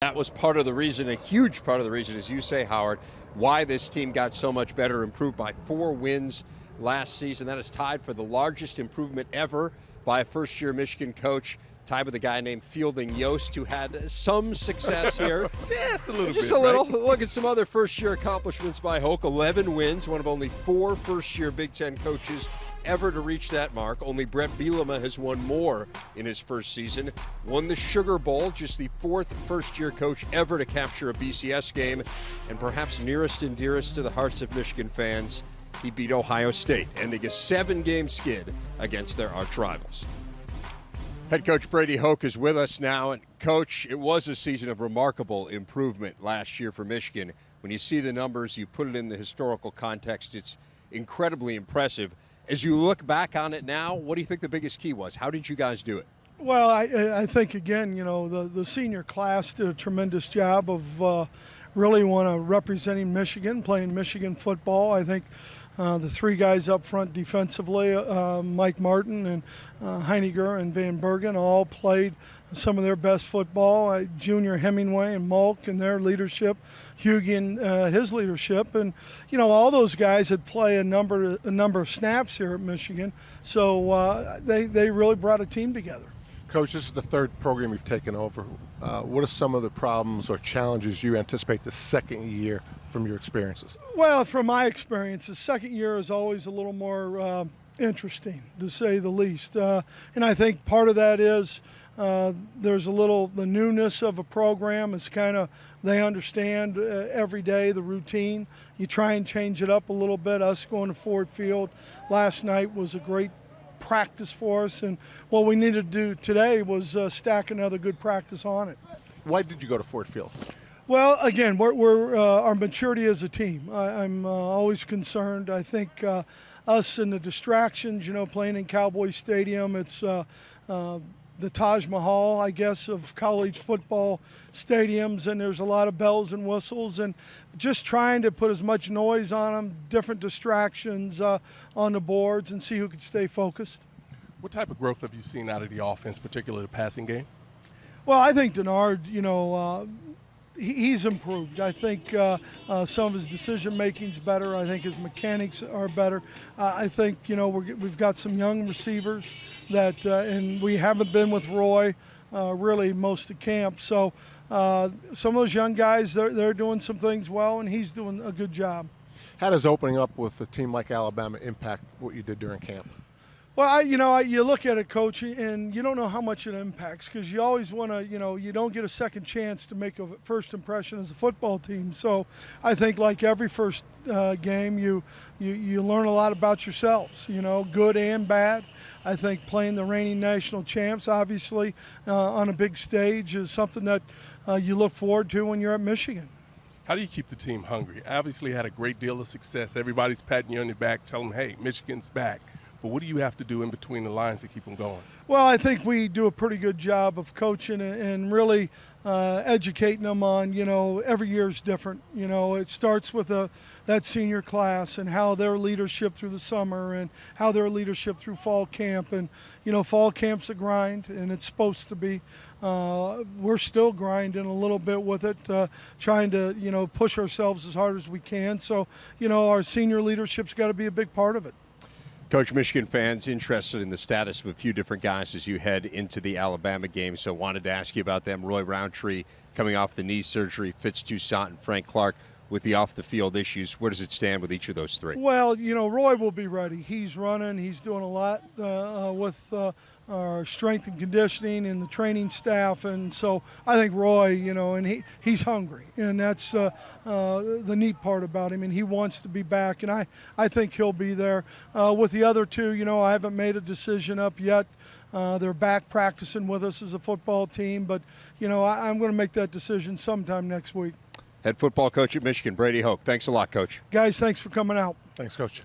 That was part of the reason, a huge part of the reason, as you say, Howard, why this team got so much better, improved by 4 wins last season. That is tied for the largest improvement ever by a first-year Michigan coach, tied with a guy named Fielding Yost, who had some success here. Just a little Just bit, a little. right? Look at some other first-year accomplishments by Hoke. 11 wins, one of only 4 first-year Big Ten coaches ever to reach that mark. Only Brett Bielema has won more in his first season. Won the Sugar Bowl, just the 4th first-year coach ever to capture a BCS game. And perhaps nearest and dearest to the hearts of Michigan fans, he beat Ohio State, ending a 7-game skid against their arch rivals. Head coach Brady Hoke is with us now. And Coach, it was a season of remarkable improvement last year for Michigan. When you see the numbers, you put it in the historical context, it's incredibly impressive. As you look back on it now, what do you think the biggest key was? How did you guys do it? Well, I think, again, the senior class did a tremendous job of really representing Michigan, playing Michigan football. I think the 3 guys up front defensively, Mike Martin and Heiniger and Van Bergen, all played some of their best football. Junior Hemingway and Malk and their leadership, Hughie and his leadership, and all those guys had played a number of snaps here at Michigan. So they really brought a team together. Coach, this is the 3rd program you've taken over. What are some of the problems or challenges you anticipate the second year from your experiences? Well, from my experience, the second year is always a little more interesting, to say the least. And I think part of that is there's the newness of a program is kind of, they understand every day the routine. You try and change it up a little bit. Us going to Ford Field last night was a great practice for us, and what we needed to do today was stack another good practice on it. Why did you go to Ford Field? Well, again, we're our maturity as a team. I'm always concerned. I think us and the distractions, playing in Cowboy Stadium, it's the Taj Mahal, I guess, of college football stadiums, and there's a lot of bells and whistles, and just trying to put as much noise on them, different distractions on the boards, and see who can stay focused. What type of growth have you seen out of the offense, particularly the passing game? Well, I think Denard, he's improved. I think some of his decision-making's better. I think his mechanics are better. I think, we've got some young receivers that, and we haven't been with Roy really most of camp. So some of those young guys, they're doing some things well, and he's doing a good job. How does opening up with a team like Alabama impact what you did during camp? Well, you look at it, Coach, and you don't know how much it impacts, because you always want to, you don't get a second chance to make a first impression as a football team. So I think, like every first game, you learn a lot about yourselves, good and bad. I think playing the reigning national champs, obviously, on a big stage is something that you look forward to when you're at Michigan. How do you keep the team hungry? Obviously had a great deal of success. Everybody's patting you on the back, telling them, hey, Michigan's back. But what do you have to do in between the lines to keep them going? Well, I think we do a pretty good job of coaching and really educating them on, every year is different. It starts with that senior class and how their leadership through the summer and how their leadership through fall camp. And, fall camp's a grind, and it's supposed to be. We're still grinding a little bit with it, trying to, push ourselves as hard as we can. So, our senior leadership's got to be a big part of it. Coach, Michigan fans interested in the status of a few different guys as you head into the Alabama game, so wanted to ask you about them. Roy Roundtree coming off the knee surgery, Fitz Toussaint and Frank Clark with the off-the-field issues. Where does it stand with each of those 3? Well, Roy will be ready. He's running. He's doing a lot with our strength and conditioning and the training staff. And so I think Roy, and he's hungry. And that's the neat part about him. And he wants to be back. And I think he'll be there. With the other 2, I haven't made a decision up yet. They're back practicing with us as a football team. But, I'm going to make that decision sometime next week. Head football coach at Michigan, Brady Hoke. Thanks a lot, Coach. Guys, thanks for coming out. Thanks, Coach.